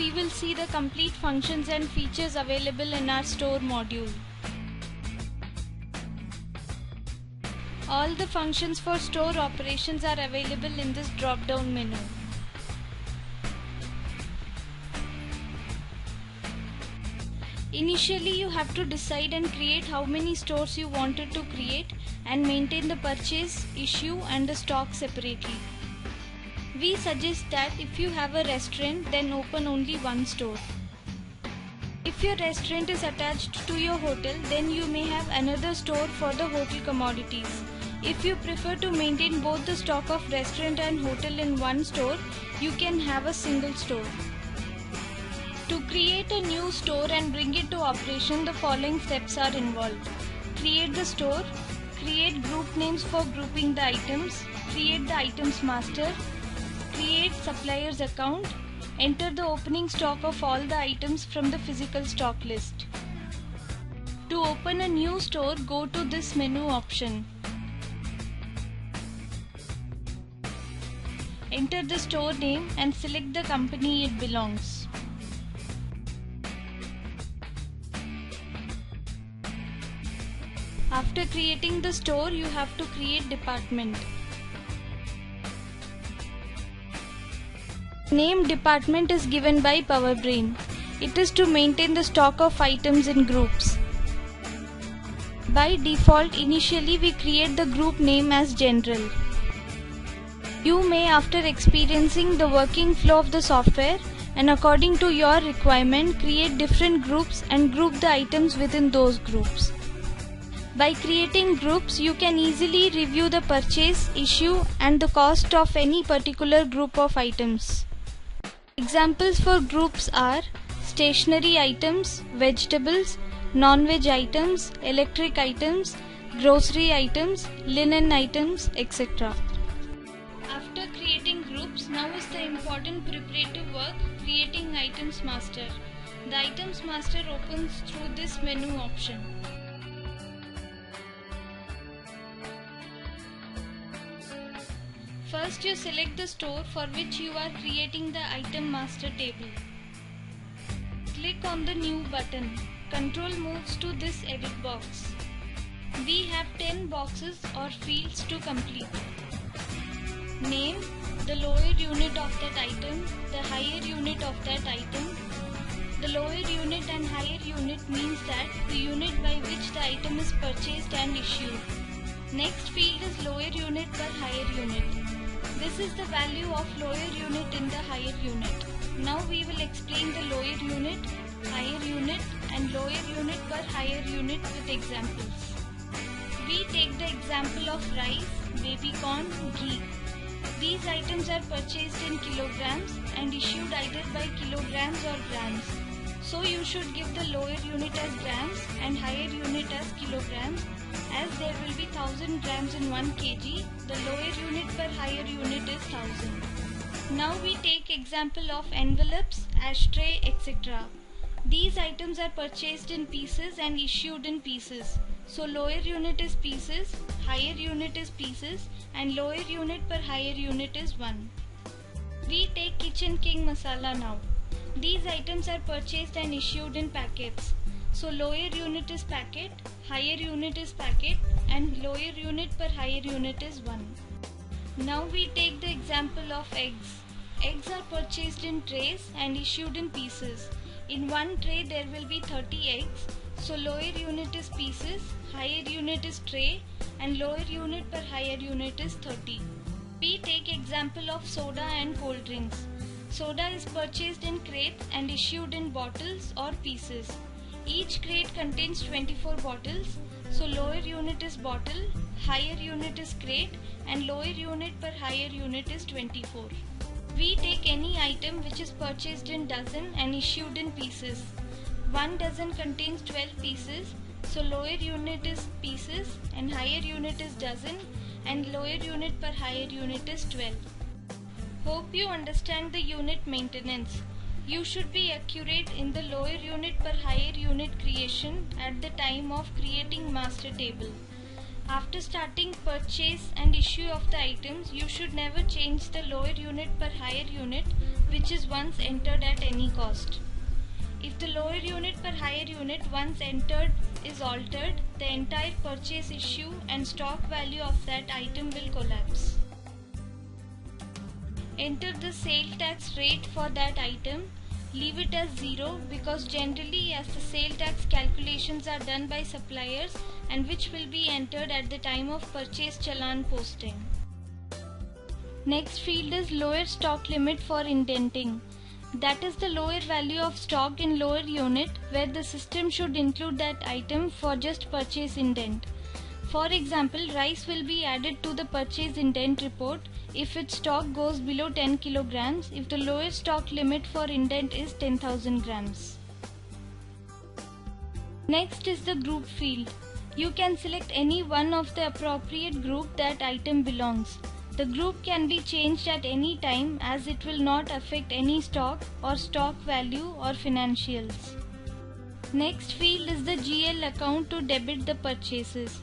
we will see the complete functions and features available in our store module. All the functions for store operations are available in this drop-down menu. Initially, you have to decide and create how many stores you wanted to create and maintain the purchase, issue and the stock separately. We suggest that if you have a restaurant, then open only one store. If your restaurant is attached to your hotel, then you may have another store for the hotel commodities. If you prefer to maintain both the stock of restaurant and hotel in one store, you can have a single store. To create a new store and bring it to operation, the following steps are involved. Create the store, create group names for grouping the items, create the items master, create suppliers account, enter the opening stock of all the items from the physical stock list. To open a new store, go to this menu option. Enter the store name and select the company it belongs. After creating the store, you have to create department. Name department is given by PowerBrain. It is to maintain the stock of items in groups. By default, initially we create the group name as general. You may, after experiencing the working flow of the software and according to your requirement, create different groups and group the items within those groups. By creating groups, you can easily review the purchase, issue and the cost of any particular group of items. Examples for groups are stationery items, vegetables, non-veg items, electric items, grocery items, linen items, etc. After creating groups, now is the important preparative work, creating items master. The items master opens through this menu option. First, you select the store for which you are creating the item master table. Click on the new button. Control moves to this edit box. We have 10 boxes or fields to complete. Name, the lower unit of that item, the higher unit of that item. The lower unit and higher unit means that the unit by which the item is purchased and issued. Next field is lower unit per higher unit. This is the value of lower unit in the higher unit. Now we will explain the lower unit, higher unit and lower unit per higher unit with examples. We take the example of rice, baby corn, ghee. These items are purchased in kilograms and issued either by kilograms or grams. So you should give the lower unit as grams and higher unit as kilograms. As there will be 1000 grams in 1 kg, the lower unit per higher unit is 1000. Now we take example of envelopes, ashtray, etc. These items are purchased in pieces and issued in pieces. So lower unit is pieces, higher unit is pieces and lower unit per higher unit is 1. We take Kitchen King masala now. These items are purchased and issued in packets. So lower unit is packet, higher unit is packet and lower unit per higher unit is 1. Now we take the example of eggs. Eggs are purchased in trays and issued in pieces. In one tray there will be 30 eggs. So lower unit is pieces, higher unit is tray and lower unit per higher unit is 30. We take example of soda and cold drinks. Soda is purchased in crates and issued in bottles or pieces. Each crate contains 24 bottles. So lower unit is bottle, higher unit is crate and lower unit per higher unit is 24. We take any item which is purchased in dozen and issued in pieces. 1 dozen contains 12 pieces, so lower unit is pieces and higher unit is dozen and lower unit per higher unit is 12. Hope you understand the unit maintenance. You should be accurate in the lower unit per higher unit creation at the time of creating master table. After starting purchase and issue of the items, you should never change the lower unit per higher unit which is once entered at any cost. If the lower unit per higher unit once entered is altered, the entire purchase issue and stock value of that item will collapse. Enter the sale tax rate for that item. Leave it as 0 because generally as the sale tax calculations are done by suppliers and which will be entered at the time of purchase challan posting. Next field is lower stock limit for indenting. That is the lower value of stock in lower unit where the system should include that item for just purchase indent. For example, rice will be added to the purchase indent report if its stock goes below 10 kilograms if the lower stock limit for indent is 10,000 grams. Next is the group field. You can select any one of the appropriate group that item belongs. The group can be changed at any time as it will not affect any stock or stock value or financials. Next field is the GL account to debit the purchases.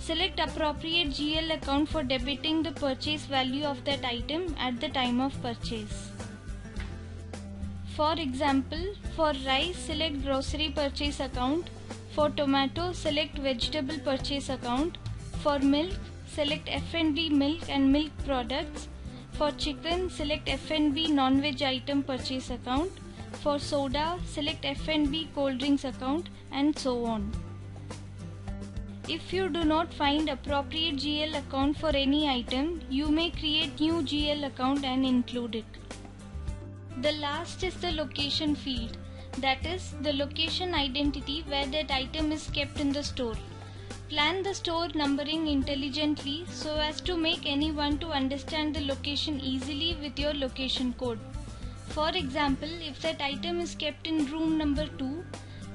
Select appropriate GL account for debiting the purchase value of that item at the time of purchase. For example, for rice select grocery purchase account, for tomato select vegetable purchase account, for milk select F&B milk and milk products, for chicken select F&B non-veg item purchase account, for soda select F&B cold drinks account, and so on. If you do not find appropriate GL account for any item, you may create new GL account and include it. The last is the location field, that is the location identity where that item is kept in the store. Plan the store numbering intelligently so as to make anyone to understand the location easily with your location code. For example, if that item is kept in room number 2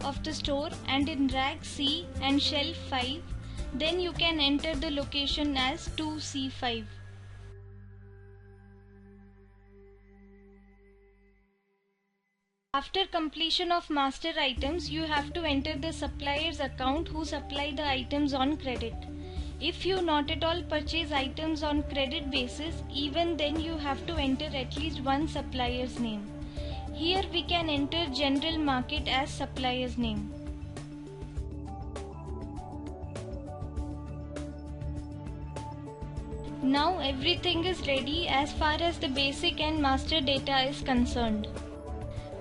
of the store and in rack C and shelf 5, then you can enter the location as 2C5. After completion of master items, you have to enter the supplier's account who supply the items on credit. If you not at all purchase items on credit basis, even then you have to enter at least one supplier's name. Here we can enter general market as supplier's name. Now everything is ready as far as the basic and master data is concerned.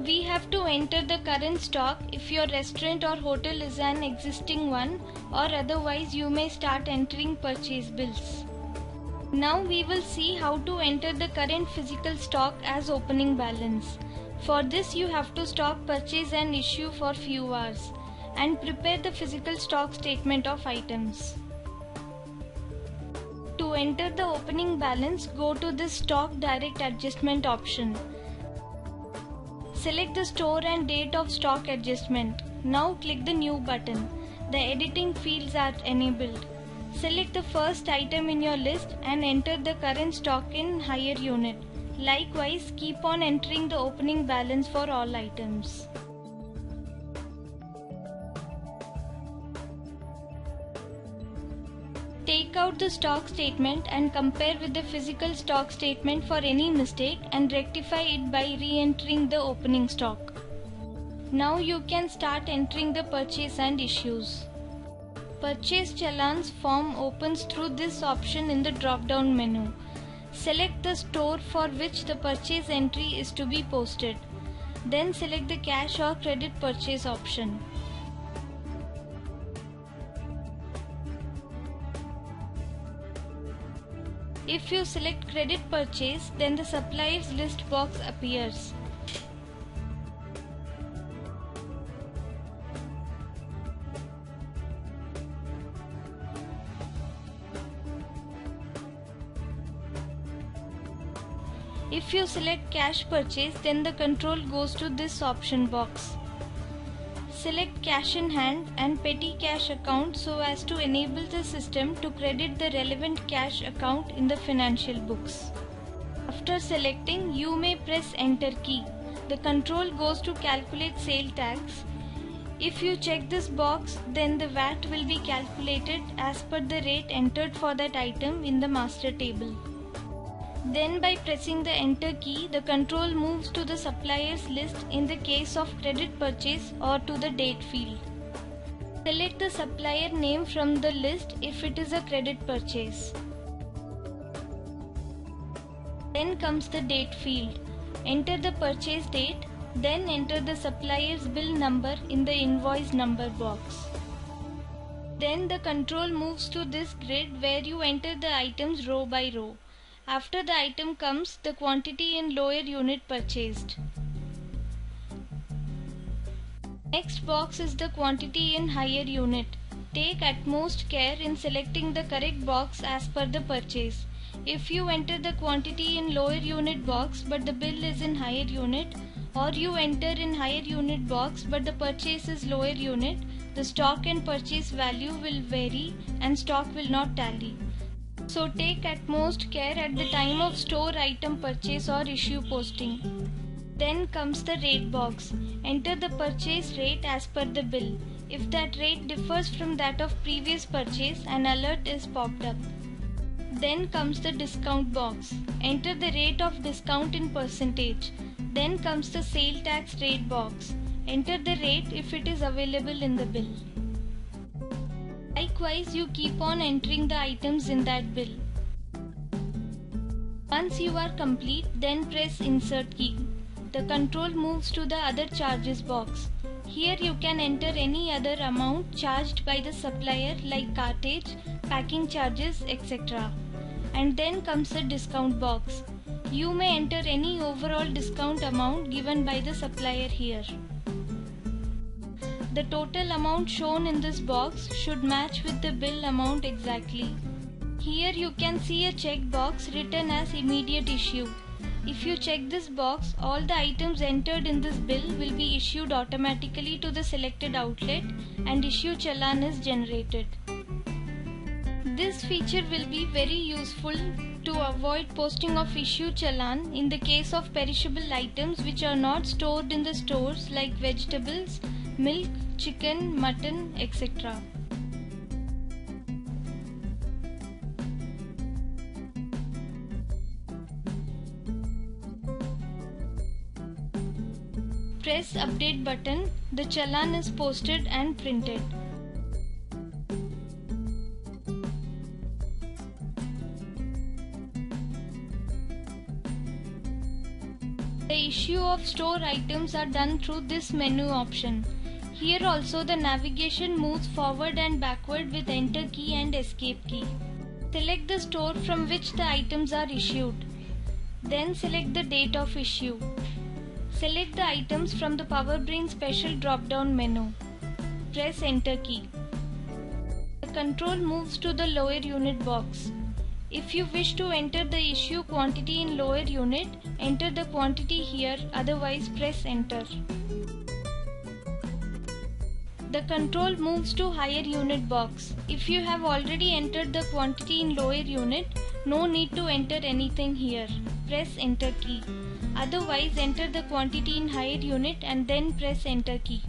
We have to enter the current stock if your restaurant or hotel is an existing one, or otherwise you may start entering purchase bills. Now we will see how to enter the current physical stock as opening balance. For this you have to stop purchase and issue for few hours and prepare the physical stock statement of items. To enter the opening balance, go to this stock direct adjustment option. Select the store and date of stock adjustment. Now click the new button. The editing fields are enabled. Select the first item in your list and enter the current stock in higher unit. Likewise, keep on entering the opening balance for all items. Take out the stock statement and compare with the physical stock statement for any mistake and rectify it by re-entering the opening stock. Now you can start entering the purchase and issues. Purchase challans form opens through this option in the drop-down menu. Select the store for which the purchase entry is to be posted. Then select the cash or credit purchase option. If you select credit purchase, then the suppliers list box appears. If you select cash purchase, then the control goes to this option box. Select cash in hand and petty cash account so as to enable the system to credit the relevant cash account in the financial books. After selecting, you may press enter key. The control goes to calculate sale tax. If you check this box, then the VAT will be calculated as per the rate entered for that item in the master table. Then by pressing the enter key, the control moves to the suppliers list in the case of credit purchase or to the date field. Select the supplier name from the list if it is a credit purchase. Then comes the date field. Enter the purchase date, then enter the supplier's bill number in the invoice number box. Then the control moves to this grid where you enter the items row by row. After the item comes the quantity in lower unit purchased. Next box is the quantity in higher unit. Take utmost care in selecting the correct box as per the purchase. If you enter the quantity in lower unit box but the bill is in higher unit, or you enter in higher unit box but the purchase is lower unit, the stock and purchase value will vary and stock will not tally. So take utmost care at the time of store item purchase or issue posting. Then comes the rate box. Enter the purchase rate as per the bill. If that rate differs from that of previous purchase, an alert is popped up. Then comes the discount box. Enter the rate of discount in percentage. Then comes the sale tax rate box. Enter the rate if it is available in the bill. Likewise, you keep on entering the items in that bill. Once you are complete, then press insert key. The control moves to the other charges box. Here you can enter any other amount charged by the supplier like cartage, packing charges, etc. And then comes the discount box. You may enter any overall discount amount given by the supplier here. The total amount shown in this box should match with the bill amount exactly. Here you can see a check box written as immediate issue. If you check this box, all the items entered in this bill will be issued automatically to the selected outlet and issue challan is generated. This feature will be very useful to avoid posting of issue challan in the case of perishable items which are not stored in the stores like vegetables, milk, chicken, mutton, etc. Press update button, the challan is posted and printed. The issue of store items are done through this menu option. Here also the navigation moves forward and backward with enter key and escape key. Select the store from which the items are issued. Then select the date of issue. Select the items from the PowerBrain special drop-down menu. Press enter key. The control moves to the lower unit box. If you wish to enter the issue quantity in lower unit, enter the quantity here, otherwise press enter. The control moves to higher unit box. If you have already entered the quantity in lower unit, no need to enter anything here. Press enter key. Otherwise, enter the quantity in higher unit and then press enter key.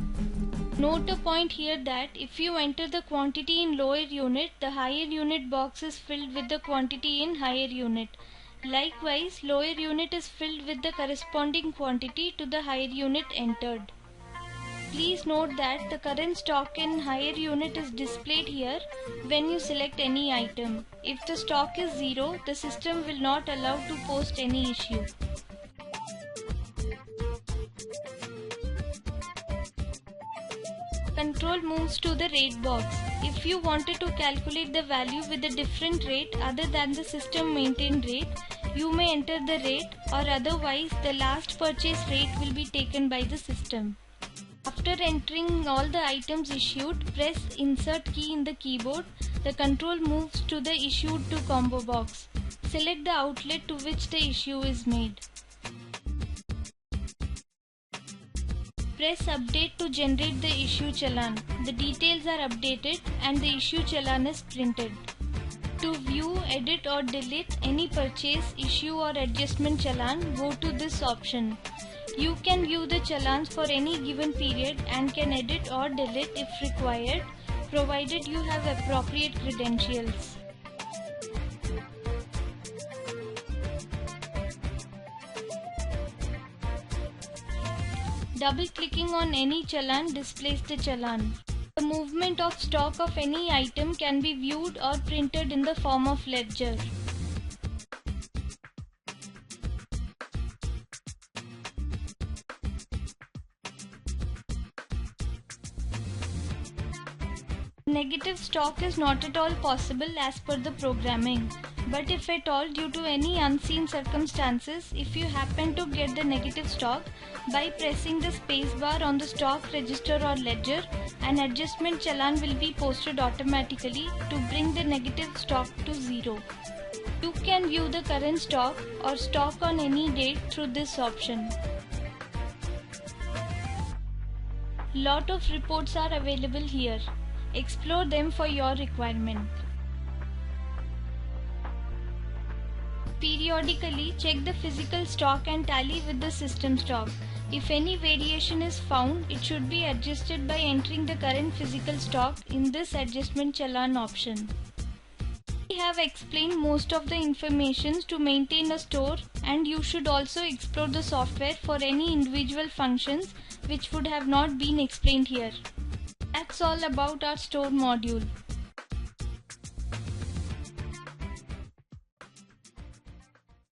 Note a point here that if you enter the quantity in lower unit, the higher unit box is filled with the quantity in higher unit. Likewise, lower unit is filled with the corresponding quantity to the higher unit entered. Please note that the current stock in higher unit is displayed here when you select any item. If the stock is 0, the system will not allow to post any issue. Control moves to the rate box. If you wanted to calculate the value with a different rate other than the system maintained rate, you may enter the rate, or otherwise the last purchase rate will be taken by the system. After entering all the items issued, press insert key in the keyboard. The control moves to the issued to combo box. Select the outlet to which the issue is made. Press update to generate the issue challan. The details are updated and the issue challan is printed. To view, edit or delete any purchase, issue or adjustment challan, go to this option. You can view the challans for any given period and can edit or delete if required, provided you have appropriate credentials. Double-clicking on any challan displays the challan. The movement of stock of any item can be viewed or printed in the form of ledger. Negative stock is not at all possible as per the programming, but if at all due to any unseen circumstances, if you happen to get the negative stock, by pressing the spacebar on the stock register or ledger, an adjustment challan will be posted automatically to bring the negative stock to zero. You can view the current stock or stock on any date through this option. Lot of reports are available here. Explore them for your requirement. Periodically check the physical stock and tally with the system stock. If any variation is found, it should be adjusted by entering the current physical stock in this adjustment challan option. We have explained most of the information to maintain a store, and you should also explore the software for any individual functions which would have not been explained here. That's all about our store module.